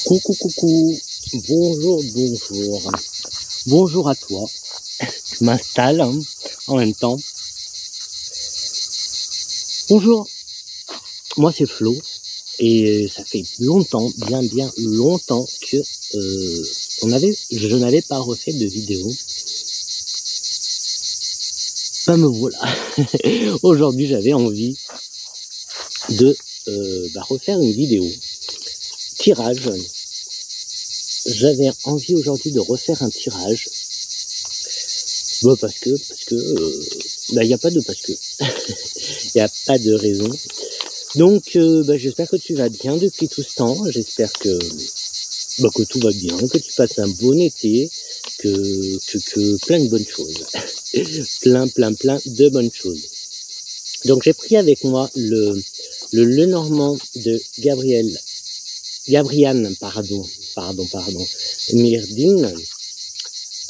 Coucou, coucou, bonjour, bonjour. Bonjour à toi. Je m'installe en même temps. Bonjour, moi c'est Flo et ça fait longtemps, bien longtemps que je n'avais pas refait de vidéo. Ben me voilà. Aujourd'hui j'avais envie de refaire une vidéo. Tirage. J'avais envie aujourd'hui de refaire un tirage. Parce que, il n'y a pas de parce que. Il n'y a pas de raison. Donc, j'espère que tu vas bien depuis tout ce temps. J'espère que tout va bien, que tu passes un bon été, que plein de bonnes choses. plein de bonnes choses. Donc, j'ai pris avec moi le Lenormand de Gabriane, Myrdine,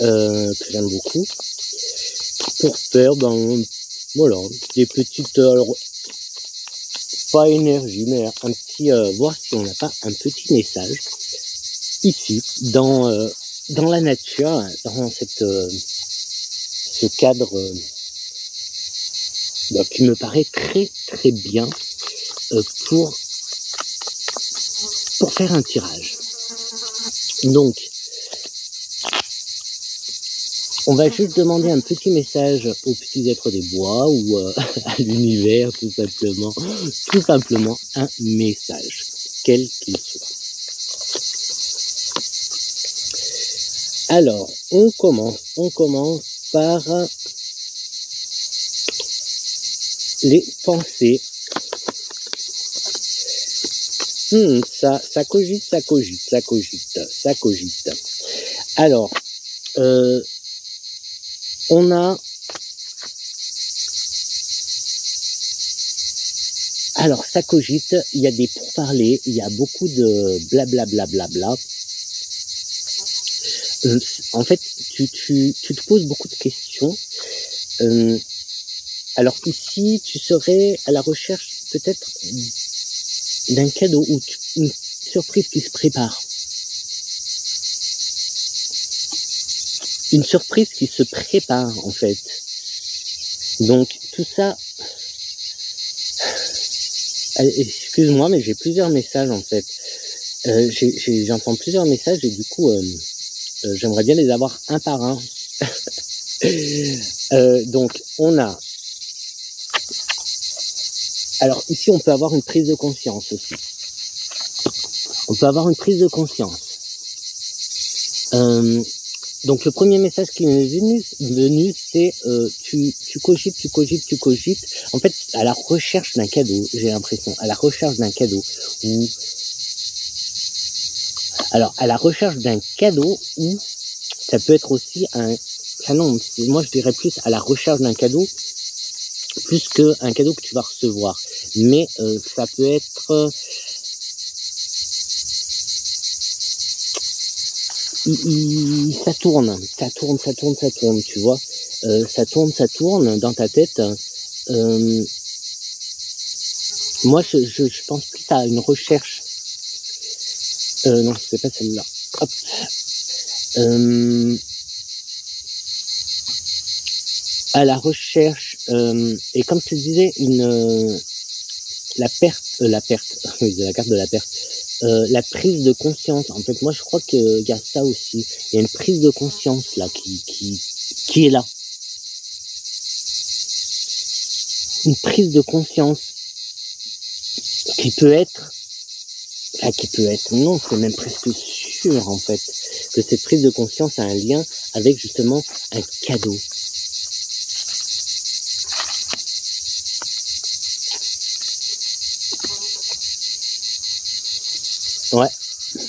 que j'aime beaucoup, pour faire, des petites, pas énergie, mais un petit, voir si on n'a pas un petit message, ici, dans la nature, dans ce cadre, qui me paraît très bien, pour faire un tirage. Donc, on va juste demander un petit message aux petits êtres des bois ou à l'univers, tout simplement un message, quel qu'il soit. Alors, on commence par les pensées. Ça cogite. Alors, on a... Alors, ça cogite, il y a des pourparlers, il y a beaucoup de blablabla. En fait, tu te poses beaucoup de questions. Alors qu'ici, tu serais à la recherche peut-être d'un cadeau ou une surprise qui se prépare. Une surprise qui se prépare, en fait. Donc, tout ça... Excuse-moi, mais j'ai plusieurs messages, en fait. J'entends plusieurs messages et du coup, j'aimerais bien les avoir un par un. Donc, on a... Alors, ici, on peut avoir une prise de conscience aussi. Donc, le premier message qui m'est venu, c'est tu cogites. En fait, à la recherche d'un cadeau, j'ai l'impression. À la recherche d'un cadeau. Alors, à la recherche d'un cadeau, ou ça peut être aussi un... Ah non, moi je dirais plus à la recherche d'un cadeau, plus qu'un cadeau que tu vas recevoir. Mais ça peut être... ça tourne, tu vois. Ça tourne dans ta tête. Moi, je pense plus à une recherche. Non, c'est pas celle-là. Hop. À la recherche, et comme je te disais, la perte, de la carte de la perte, la prise de conscience. En fait, moi, je crois qu'il y a ça aussi. Il y a une prise de conscience là qui est là. Une prise de conscience qui peut être, non, c'est même presque sûr en fait, que cette prise de conscience a un lien avec justement un cadeau. Ouais,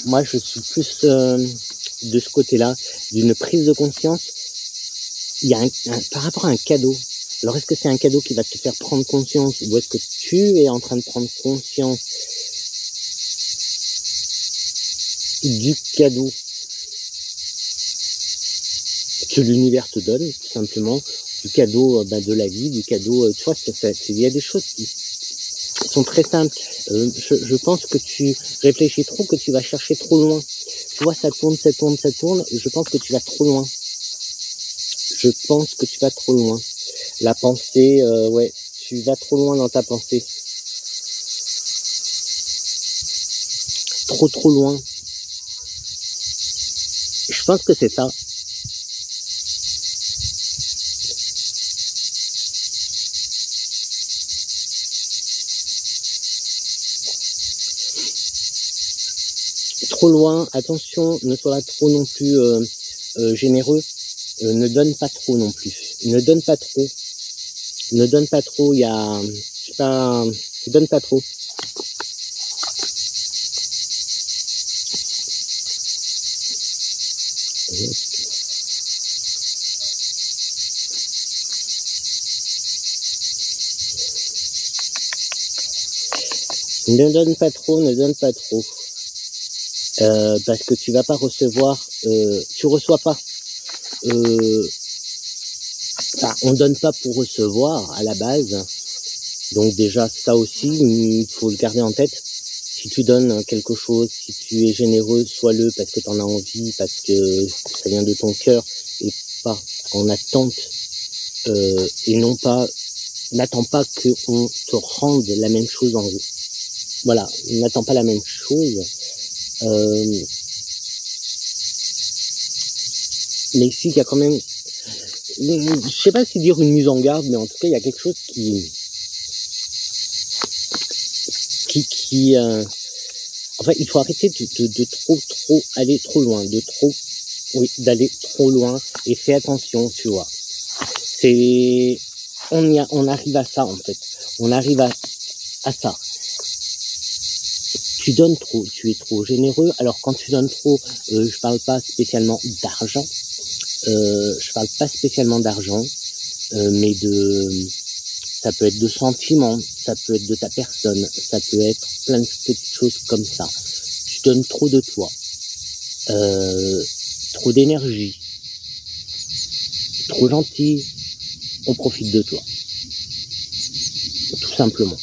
moi je suis plus de ce côté-là, d'une prise de conscience. Il y a par rapport à un cadeau. Alors est-ce que c'est un cadeau qui va te faire prendre conscience, ou est-ce que tu es en train de prendre conscience du cadeau que l'univers te donne, tout simplement, du cadeau de la vie, du cadeau, tu vois, il y a des choses sont très simples. Je pense que tu réfléchis trop, que tu vas chercher trop loin. Tu vois, ça tourne, ça tourne, ça tourne. Je pense que tu vas trop loin. Je pense que tu vas trop loin. La pensée, ouais, tu vas trop loin dans ta pensée. Trop loin. Je pense que c'est ça. Trop loin, attention, ne sois pas trop non plus généreux. Ne donne pas trop non plus. Ne donne pas trop. Ne donne pas trop, il y a... Je sais pas... Ne donne pas trop. Ne donne pas trop, ne donne pas trop. Parce que tu vas pas recevoir... tu reçois pas. Enfin, on donne pas pour recevoir à la base. Donc déjà, ça aussi, il faut le garder en tête. Si tu donnes quelque chose, si tu es généreux, sois-le parce que tu en as envie, parce que ça vient de ton cœur et pas en attente. Et non pas, n'attends pas qu'on te rende la même chose en vous. Voilà, n'attends pas la même chose. Mais ici, il y a quand même, je sais pas si dire une mise en garde, mais en tout cas, il y a quelque chose en fait, il faut arrêter de trop aller trop loin, d'aller trop loin et fais attention, tu vois. On arrive à ça, en fait. On arrive à ça. Tu donnes trop, tu es trop généreux. Alors, quand tu donnes trop, je parle pas spécialement d'argent. Mais ça peut être de sentiments, ça peut être de ta personne, ça peut être plein de petites choses comme ça. Tu donnes trop de toi, trop d'énergie, trop gentil, on profite de toi. Tout simplement.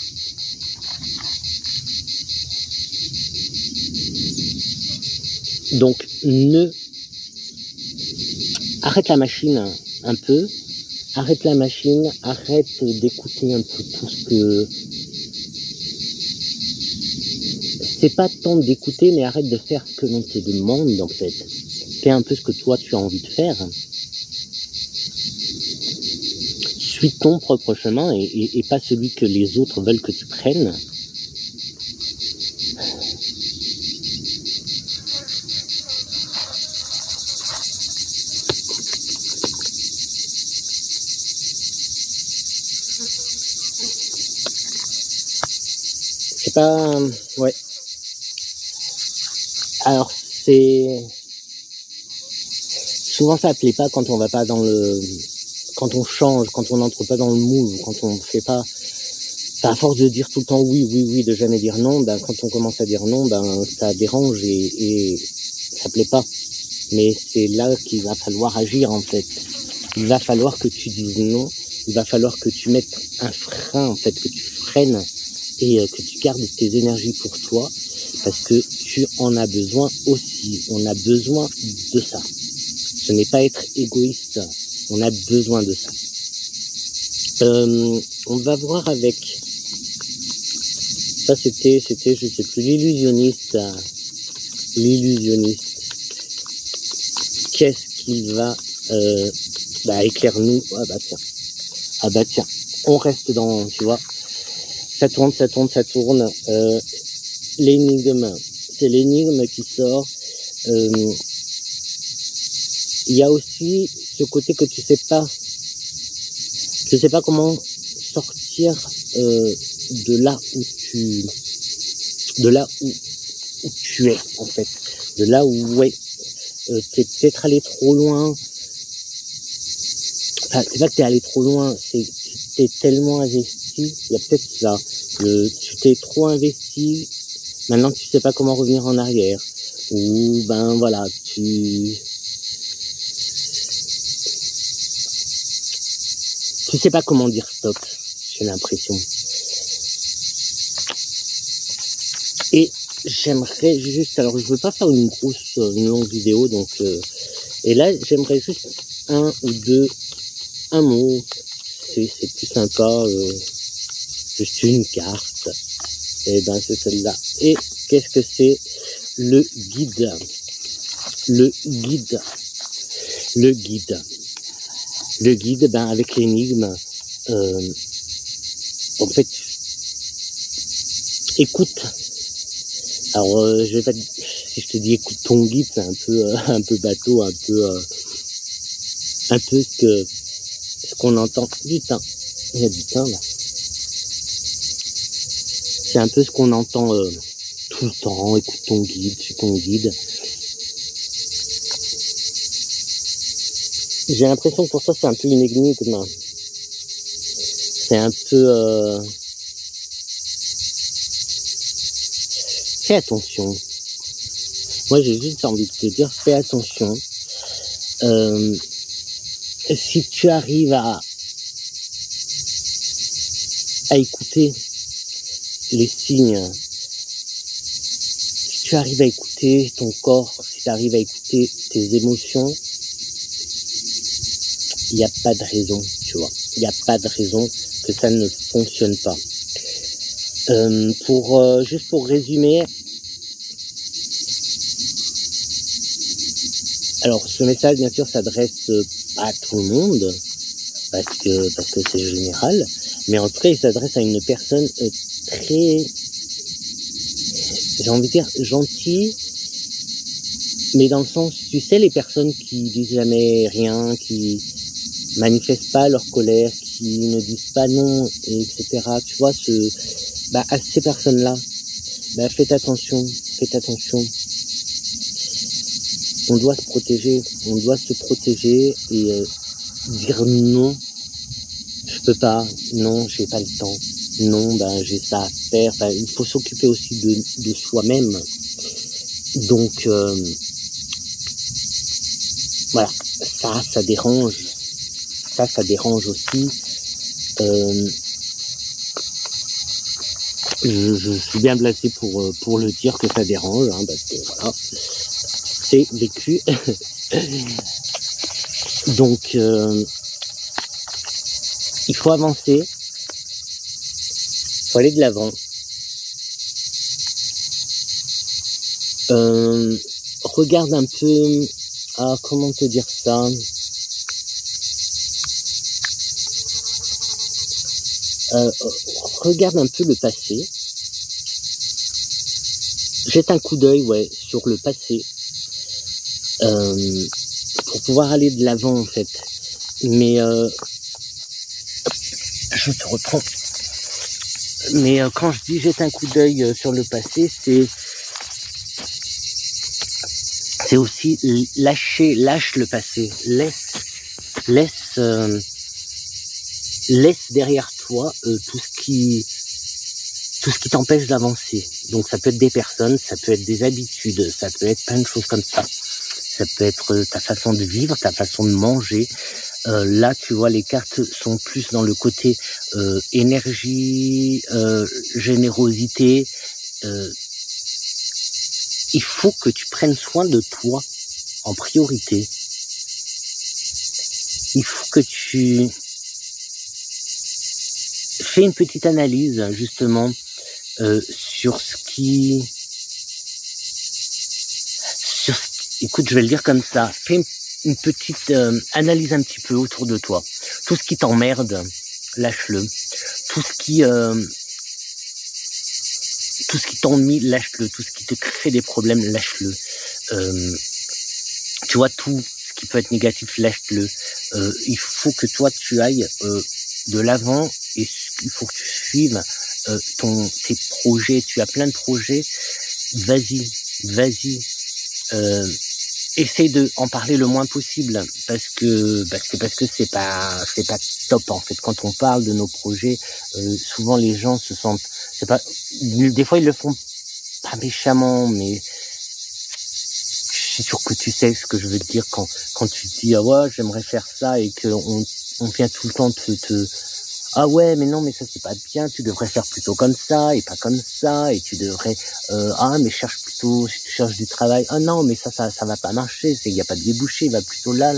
Donc, arrête la machine un peu. Arrête la machine, arrête d'écouter un peu tout ce que... C'est pas tant d'écouter, mais arrête de faire ce que l'on te demande, en fait. Fais un peu ce que toi, tu as envie de faire. Suis ton propre chemin et pas celui que les autres veulent que tu prennes. C'est pas... Ouais. Alors, souvent ça plaît pas quand on va pas dans le... Quand on change, quand on n'entre pas dans le moule, quand on fait pas... Enfin, à force de dire tout le temps oui, de jamais dire non, ben quand on commence à dire non, ben ça dérange et ça plaît pas. Mais c'est là qu'il va falloir agir, en fait. Il va falloir que tu dises non, il va falloir que tu mettes un frein, en fait, que tu freines et que tu gardes tes énergies pour toi, parce que tu en as besoin aussi. On a besoin de ça. Ce n'est pas être égoïste, on a besoin de ça. On va voir avec... Ça, c'était, je sais plus, l'illusionniste. Qu'est-ce qu'il va... éclaire-nous. Ah bah tiens. On reste dans, tu vois. Ça tourne. L'énigme. C'est l'énigme qui sort. Il y a aussi ce côté que tu sais pas. Je sais pas comment sortir de là où tu es, en fait. De là où, t'es peut-être allé trop loin. Enfin, c'est pas que t'es allé trop loin, c'est que tu t'es tellement investi. Il y a peut-être ça. Tu t'es trop investi. Maintenant, tu sais pas comment revenir en arrière. Ou, voilà, tu sais pas comment dire stop, j'ai l'impression. Et j'aimerais juste, alors je veux pas faire une longue vidéo, donc et là j'aimerais juste un mot, c'est plus sympa, juste une carte. Et ben c'est celle-là. Et qu'est-ce que c'est? Le guide. Le guide. Le guide. Le guide, ben avec l'énigme, en fait, écoute. Alors je vais pas, si je te dis écoute ton guide, c'est un peu bateau, un peu ce qu'on entend. Putain, il y a du pain là. C'est un peu ce qu'on entend tout le temps. Écoute ton guide, suis ton guide. J'ai l'impression que pour toi c'est un peu une énigme. C'est un peu... Fais attention. Moi j'ai juste envie de te dire, fais attention. Si tu arrives à écouter les signes, si tu arrives à écouter ton corps, si tu arrives à écouter tes émotions, il n'y a pas de raison, tu vois. Il n'y a pas de raison que ça ne fonctionne pas. Juste pour résumer, alors ce message bien sûr s'adresse à tout le monde parce que c'est général, mais en tout cas il s'adresse à une personne très, j'ai envie de dire gentille, mais dans le sens, tu sais, les personnes qui disent jamais rien, qui manifestent pas leur colère, qui ne disent pas non, etc. Tu vois, à ces personnes-là, faites attention. On doit se protéger et dire non, je peux pas, non, j'ai pas le temps, non, j'ai ça à faire. Il faut s'occuper aussi de soi-même. Donc voilà, ça dérange. Ça dérange aussi. Je suis bien placé pour le dire que ça dérange, hein, parce que voilà, c'est vécu. Donc il faut avancer, il faut aller de l'avant. Regarde un peu, comment te dire ça, regarde un peu le passé, jette un coup d'œil sur le passé, pour pouvoir aller de l'avant en fait. Mais je te reprends. Mais quand je dis jette un coup d'œil sur le passé, c'est aussi lâche le passé, laisse derrière toi tout ce qui t'empêche d'avancer. Donc ça peut être des personnes, ça peut être des habitudes, ça peut être plein de choses comme ça. Ça peut être ta façon de vivre, ta façon de manger. Là, tu vois, les cartes sont plus dans le côté énergie, générosité. Il faut que tu prennes soin de toi en priorité. Il faut que tu fais une petite analyse, justement, sur ce qui... Écoute, je vais le dire comme ça. Fais une petite analyse un petit peu autour de toi. Tout ce qui t'emmerde, lâche-le. Tout ce qui t'ennuie, lâche-le. Tout ce qui te crée des problèmes, lâche-le. Tu vois, tout ce qui peut être négatif, lâche-le. Il faut que toi, tu ailles de l'avant et il faut que tu suives tes projets. Tu as plein de projets. Vas-y. Essaye de en parler le moins possible parce que c'est pas top en fait. Quand on parle de nos projets, souvent les gens se sentent, des fois ils le font pas méchamment, mais je suis sûr que tu sais ce que je veux te dire quand tu te dis ah ouais j'aimerais faire ça et que on vient tout le temps ah ouais, mais non, mais ça c'est pas bien, tu devrais faire plutôt comme ça et pas comme ça, et tu devrais, ah mais cherche plutôt, si tu cherches du travail, ah non, mais ça va pas marcher, c'est, il y a pas de débouché, va plutôt là,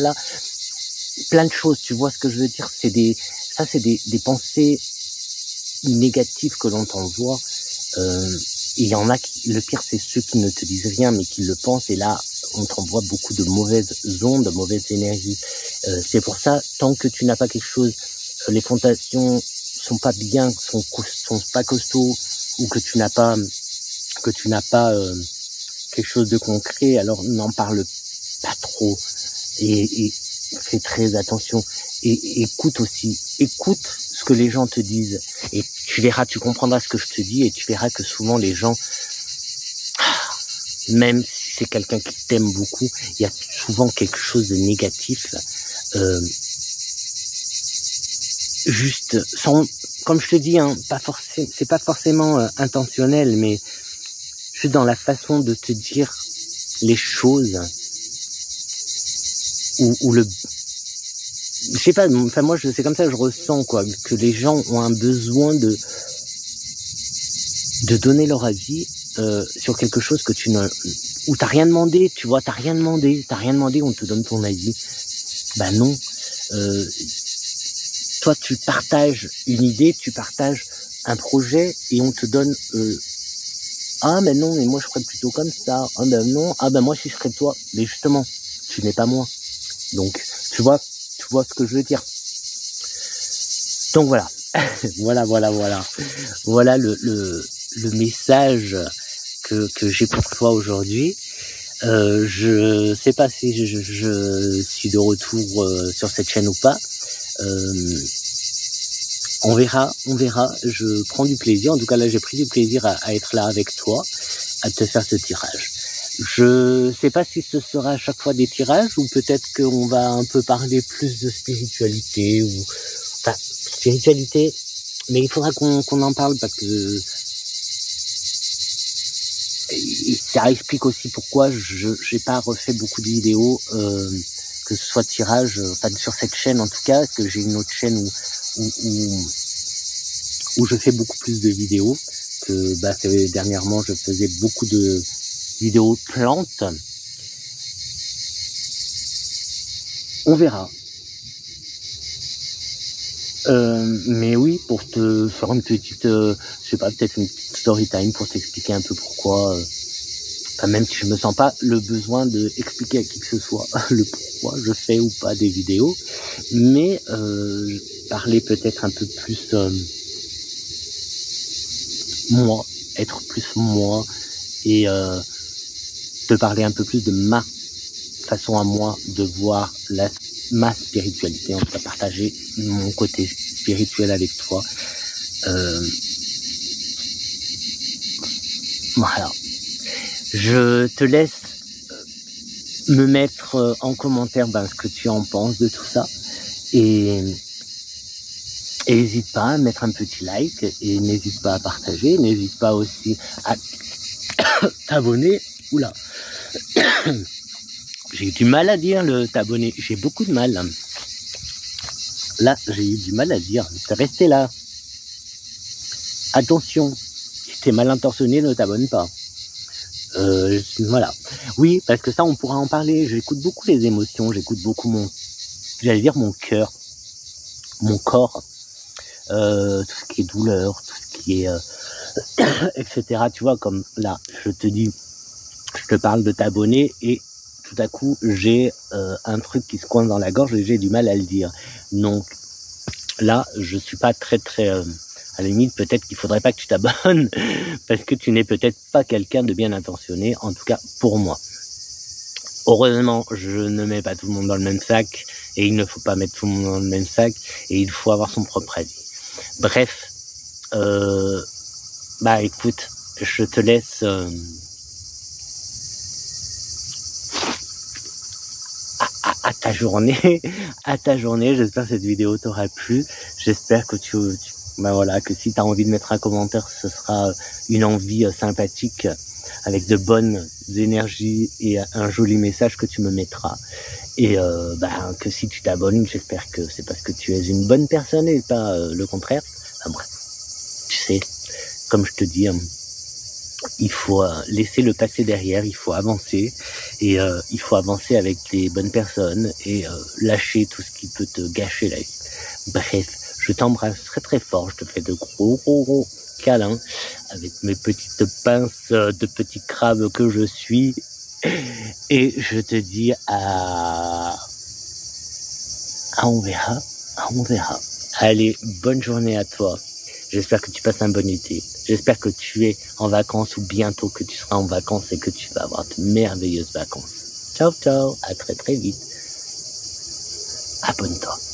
plein de choses, tu vois ce que je veux dire, c'est des pensées négatives que l'on t'envoie, il y en a qui, le pire c'est ceux qui ne te disent rien mais qui le pensent, et là on t'envoie beaucoup de mauvaises ondes, de mauvaises énergies. C'est pour ça, tant que tu n'as pas quelque chose, les fondations sont pas bien, sont pas costauds, ou que tu n'as pas quelque chose de concret, alors n'en parle pas trop, et fais très attention, et écoute ce que les gens te disent, et tu verras, tu comprendras ce que je te dis, et tu verras que souvent les gens, même si c'est quelqu'un qui t'aime beaucoup, il y a souvent quelque chose de négatif, juste sans, comme je te dis, hein, c'est pas forcément intentionnel, mais juste dans la façon de te dire les choses, ou le, je sais pas, enfin moi c'est comme ça que je ressens, quoi, que les gens ont un besoin de donner leur avis sur quelque chose que où t'as rien demandé, tu vois, t'as rien demandé, on te donne ton avis. Ben non, toi tu partages une idée, tu partages un projet, et on te donne ah mais non, mais moi je ferais plutôt comme ça, ah ben non, ah ben moi si je serais toi, mais justement, tu n'es pas moi. Donc tu vois ce que je veux dire. Donc voilà. Voilà le message que j'ai pour toi aujourd'hui. Je sais pas si je suis de retour sur cette chaîne ou pas. On verra. Je prends du plaisir. En tout cas, là, j'ai pris du plaisir à être là avec toi, à te faire ce tirage. Je sais pas si ce sera à chaque fois des tirages, ou peut-être qu'on va un peu parler plus de spiritualité, ou enfin spiritualité, mais il faudra qu'on en parle, parce que ça explique aussi pourquoi j'ai pas refait beaucoup de vidéos, que ce soit tirage, enfin sur cette chaîne en tout cas, parce que j'ai une autre chaîne où je fais beaucoup plus de vidéos, que dernièrement je faisais beaucoup de vidéos plantes. On verra. Mais oui, pour te faire une petite, je sais pas, peut-être une petite story time pour t'expliquer un peu pourquoi, enfin même si je me sens pas le besoin de expliquer à qui que ce soit le pourquoi je fais ou pas des vidéos, mais parler peut-être un peu plus moi, être plus moi, et te parler un peu plus de ma façon à moi de voir ma spiritualité, en tout cas partager mon côté spirituel avec toi. Voilà. Je te laisse me mettre en commentaire ce que tu en penses de tout ça, et n'hésite pas à mettre un petit like, et n'hésite pas à partager, n'hésite pas aussi à t'abonner. Oula. J'ai eu du mal à dire le t'abonner, j'ai beaucoup de mal. Là, j'ai eu du mal à dire, restez là. Attention, si t'es mal intentionné, ne t'abonne pas. Voilà. Oui, parce que ça, on pourra en parler. J'écoute beaucoup les émotions, j'écoute beaucoup mon cœur, mon corps, tout ce qui est douleur, tout ce qui est etc. Tu vois, comme là, je te parle de t'abonner, et tout à coup, j'ai un truc qui se coince dans la gorge et j'ai du mal à le dire. Donc là, je suis pas très à la limite, peut-être qu'il faudrait pas que tu t'abonnes parce que tu n'es peut-être pas quelqu'un de bien intentionné, en tout cas pour moi. Heureusement, je ne mets pas tout le monde dans le même sac, et il ne faut pas mettre tout le monde dans le même sac, et il faut avoir son propre avis. Bref, écoute, je te laisse à ta journée, J'espère que cette vidéo t'aura plu. J'espère que que si tu as envie de mettre un commentaire, ce sera une envie sympathique avec de bonnes énergies et un joli message que tu me mettras. Et que si tu t'abonnes, j'espère que c'est parce que tu es une bonne personne et pas le contraire. Enfin bref, tu sais, comme je te dis, il faut laisser le passé derrière, il faut avancer et il faut avancer avec les bonnes personnes et lâcher tout ce qui peut te gâcher la vie. Bref, je t'embrasse très très fort, je te fais de gros câlins avec mes petites pinces de petit crabe que je suis et je te dis on verra. Allez, bonne journée à toi. J'espère que tu passes un bon été. J'espère que tu es en vacances ou bientôt que tu seras en vacances et que tu vas avoir de merveilleuses vacances. Ciao, ciao, à très très vite. Abonne-toi.